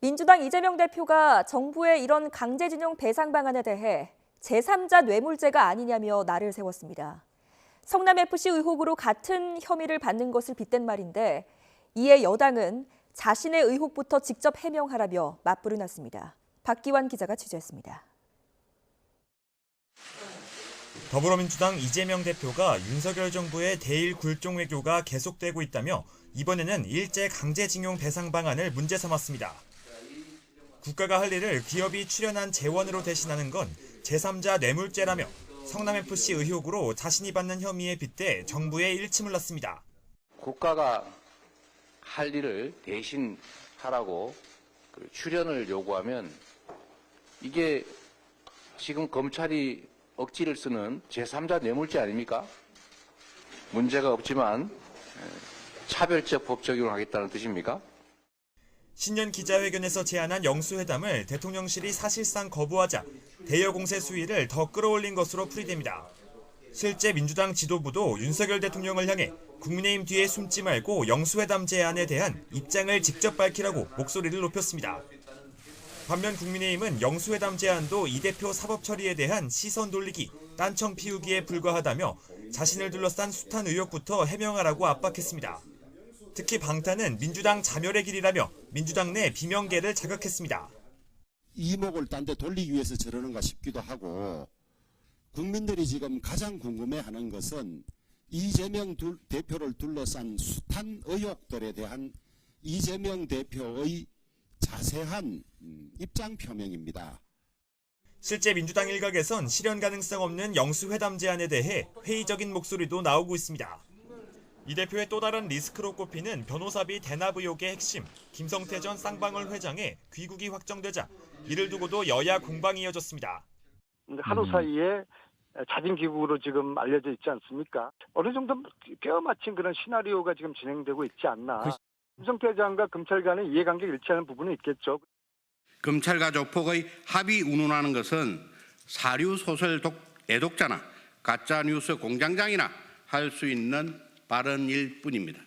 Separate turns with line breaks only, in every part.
민주당 이재명 대표가 정부의 이런 강제징용 배상 방안에 대해 제3자 뇌물죄가 아니냐며 날을 세웠습니다. 성남FC 의혹으로 같은 혐의를 받는 것을 빗댄 말인데 이에 여당은 자신의 의혹부터 직접 해명하라며 맞불을 놨습니다. 박기환 기자가 취재했습니다.
더불어민주당 이재명 대표가 윤석열 정부의 대일 굴종 외교가 계속되고 있다며 이번에는 일제 강제징용 배상 방안을 문제 삼았습니다. 국가가 할 일을 기업이 출연한 재원으로 대신하는 건 제3자 뇌물죄라며 성남FC 의혹으로 자신이 받는 혐의에 빗대 정부에 일침을 놨습니다.
국가가 할 일을 대신하라고 출연을 요구하면 이게 지금 검찰이 억지를 쓰는 제3자 뇌물죄 아닙니까? 문제가 없지만 차별적 법 적용을 하겠다는 뜻입니까?
신년 기자회견에서 제안한 영수회담을 대통령실이 사실상 거부하자 대여 공세 수위를 더 끌어올린 것으로 풀이됩니다. 실제 민주당 지도부도 윤석열 대통령을 향해 국민의힘 뒤에 숨지 말고 영수회담 제안에 대한 입장을 직접 밝히라고 목소리를 높였습니다. 반면 국민의힘은 영수회담 제안도 이 대표 사법 처리에 대한 시선 돌리기, 딴청 피우기에 불과하다며 자신을 둘러싼 숱한 의혹부터 해명하라고 압박했습니다. 특히 방탄은 민주당 자멸의 길이라며 민주당 내 비명계를 자극했습니다.
이목을 딴 데 돌리기 위해서 저러는가 싶기도 하고 국민들이 지금 가장 궁금해하는 것은 이재명 대표를 둘러싼 숱한 의혹들에 대한 이재명 대표의 자세한 입장 표명입니다.
실제 민주당 일각에선 실현 가능성 없는 영수회담 제안에 대해 회의적인 목소리도 나오고 있습니다. 이 대표의 또 다른 리스크로 꼽히는 변호사비 대납 의혹의 핵심, 김성태 전 쌍방울 회장의 귀국이 확정되자 이를 두고도 여야 공방이 이어졌습니다.
하루 사이에 자진 귀국으로 지금 알려져 있지 않습니까? 어느 정도 꿰어 맞춘 그런 시나리오가 지금 진행되고 있지 않나. 김성태 회장과 검찰 간의 이해관계 일치하는 부분은 있겠죠.
검찰과 조폭의 합의 운운하는 것은 사류 소설 애독자나 가짜뉴스 공장장이나 할 수 있는 발언일 뿐입니다.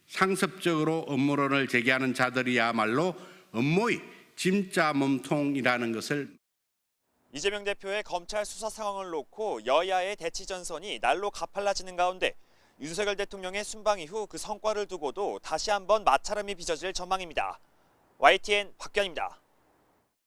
상습적으로 업무론을 제기하는 자들이야말로 업무의 진짜 몸통이라는 것을.
이재명 대표의 검찰 수사 상황을 놓고 여야의 대치 전선이 날로 가팔라지는 가운데 윤석열 대통령의 순방 이후 그 성과를 두고도 다시 한번 마찰음이 빚어질 전망입니다. YTN 박견입니다.